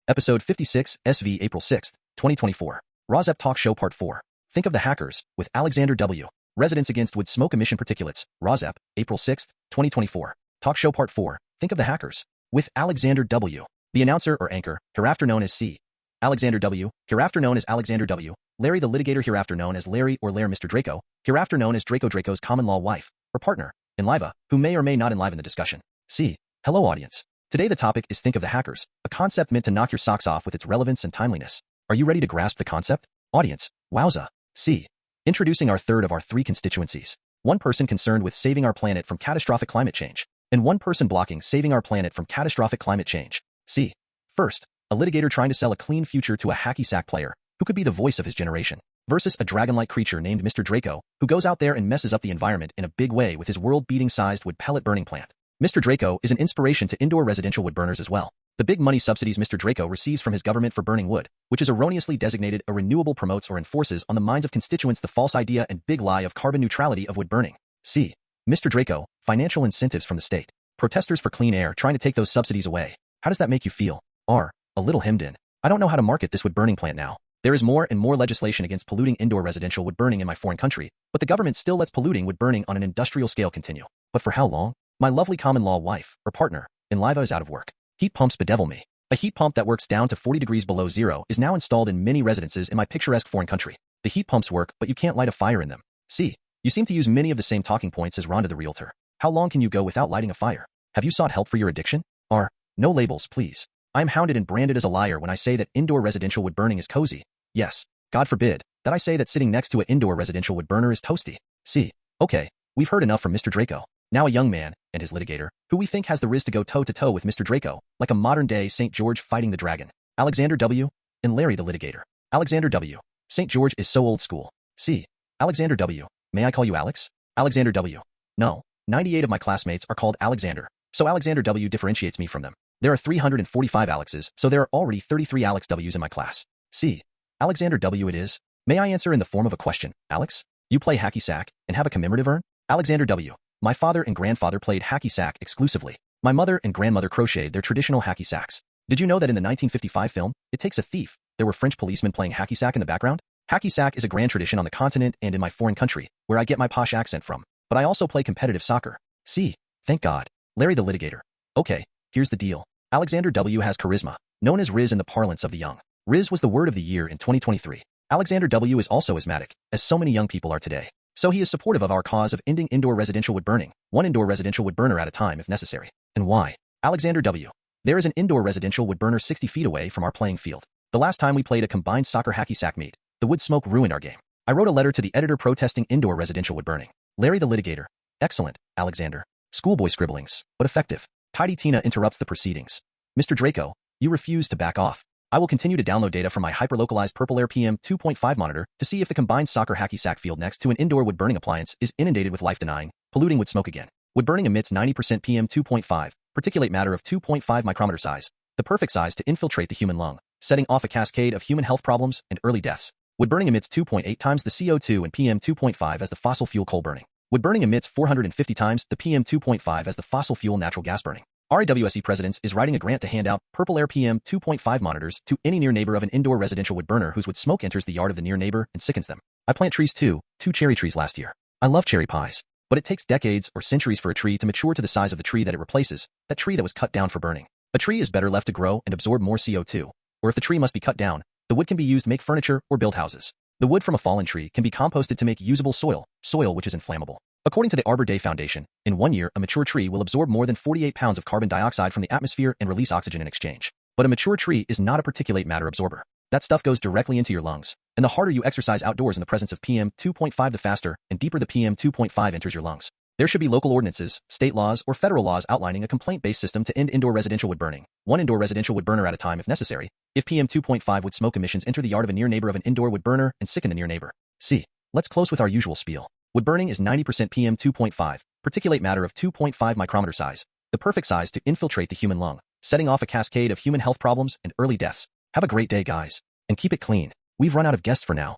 Episode 56, SV April 6, 2024. RAWSEP Talk Show Part 4. Think of the Hackers, with Alexander W. Residents Against Wood Smoke Emission Particulates, RAWSEP, April 6, 2024. Talk Show Part 4. Think of the Hackers, with Alexander W. The announcer or anchor, hereafter known as C. Alexander W., hereafter known as Alexander W. Larry the litigator, hereafter known as Larry or Lair Mr. Draco, hereafter known as Draco's common-law wife, or partner, Enliva, who may or may not enliven the discussion. C. Hello audience. Today the topic is Think of the Hackers, a concept meant to knock your socks off with its relevance and timeliness. Are you ready to grasp the concept? Audience, wowza. C. Introducing our third of our three constituencies. One person concerned with saving our planet from catastrophic climate change, and one person blocking saving our planet from catastrophic climate change. C. First, a litigator trying to sell a clean future to a hacky sack player, who could be the voice of his generation, versus a dragon-like creature named Mr. Draco, who goes out there and messes up the environment in a big way with his world-beating sized wood pellet burning plant. Mr. Draco is an inspiration to indoor residential wood burners as well. The big money subsidies Mr. Draco receives from his government for burning wood, which is erroneously designated a renewable, promotes or enforces on the minds of constituents the false idea and big lie of carbon neutrality of wood burning. C. Mr. Draco, financial incentives from the state. Protesters for clean air trying to take those subsidies away. How does that make you feel? R. A little hemmed in. I don't know how to market this wood burning plant now. There is more and more legislation against polluting indoor residential wood burning in my foreign country, but the government still lets polluting wood burning on an industrial scale continue. But for how long? My lovely common-law wife, or partner, Enliva, is out of work. Heat pumps bedevil me. A heat pump that works down to 40 degrees below zero is now installed in many residences in my picturesque foreign country. The heat pumps work, but you can't light a fire in them. C. You seem to use many of the same talking points as Rhonda the realtor. How long can you go without lighting a fire? Have you sought help for your addiction? R. No labels, please. I am hounded and branded as a liar when I say that indoor residential wood burning is cozy. Yes, God forbid, that I say that sitting next to an indoor residential wood burner is toasty. C. Okay, we've heard enough from Mr. Draco. Now a young man, and his litigator, who we think has the riz to go toe-to-toe with Mr. Draco, like a modern-day St. George fighting the dragon. Alexander W. and Larry the litigator. Alexander W. St. George is so old school. C. Alexander W. May I call you Alex? Alexander W. No, 98 of my classmates are called Alexander, so Alexander W. differentiates me from them. There are 345 Alexes, so there are already 33 Alex W's in my class. C. Alexander W. It is. May I answer in the form of a question? Alex? You play hacky sack and have a commemorative urn? Alexander W. My father and grandfather played hacky sack exclusively. My mother and grandmother crocheted their traditional hacky sacks. Did you know that in the 1955 film, It Takes a Thief, there were French policemen playing hacky sack in the background? Hacky sack is a grand tradition on the continent and in my foreign country, where I get my posh accent from. But I also play competitive soccer. C. Thank God. Larry the litigator. Okay, here's the deal. Alexander W. has charisma, known as Riz in the parlance of the young. Riz was the word of the year in 2023. Alexander W. is also asthmatic, as so many young people are today. So he is supportive of our cause of ending indoor residential wood burning, one indoor residential wood burner at a time if necessary. And why? Alexander W. There is an indoor residential wood burner 60 feet away from our playing field. The last time we played a combined soccer hacky sack meet, the wood smoke ruined our game. I wrote a letter to the editor protesting indoor residential wood burning. Larry the litigator. Excellent, Alexander. Schoolboy scribblings, but effective. Tidy Tina interrupts the proceedings. Mr. Draco, you refuse to back off. I will continue to download data from my hyperlocalized Purple Air PM 2.5 monitor to see if the combined soccer hacky sack field next to an indoor wood burning appliance is inundated with life-denying, polluting wood smoke again. Wood burning emits 90% PM 2.5, particulate matter of 2.5 micrometer size, the perfect size to infiltrate the human lung, setting off a cascade of human health problems and early deaths. Wood burning emits 2.8 times the CO2 and PM 2.5 as the fossil fuel coal burning. Wood burning emits 450 times the PM 2.5 as the fossil fuel natural gas burning. RAWSEP Presidents is writing a grant to hand out Purple Air PM 2.5 monitors to any near neighbor of an indoor residential wood burner whose wood smoke enters the yard of the near neighbor and sickens them. I plant trees too, 2 cherry trees last year. I love cherry pies, but it takes decades or centuries for a tree to mature to the size of the tree that it replaces, that tree that was cut down for burning. A tree is better left to grow and absorb more CO2, or if the tree must be cut down, the wood can be used to make furniture or build houses. The wood from a fallen tree can be composted to make usable soil which is inflammable. According to the Arbor Day Foundation, in 1 year, a mature tree will absorb more than 48 pounds of carbon dioxide from the atmosphere and release oxygen in exchange. But a mature tree is not a particulate matter absorber. That stuff goes directly into your lungs, and the harder you exercise outdoors in the presence of PM 2.5, the faster and deeper the PM 2.5 enters your lungs. There should be local ordinances, state laws, or federal laws outlining a complaint-based system to end indoor residential wood burning, one indoor residential wood burner at a time if necessary, if PM 2.5 wood smoke emissions enter the yard of a near neighbor of an indoor wood burner and sicken the near neighbor. C. Let's close with our usual spiel. Wood burning is 90% PM 2.5, particulate matter of 2.5 micrometer size, the perfect size to infiltrate the human lung, setting off a cascade of human health problems and early deaths. Have a great day, guys. And keep it clean. We've run out of guests for now.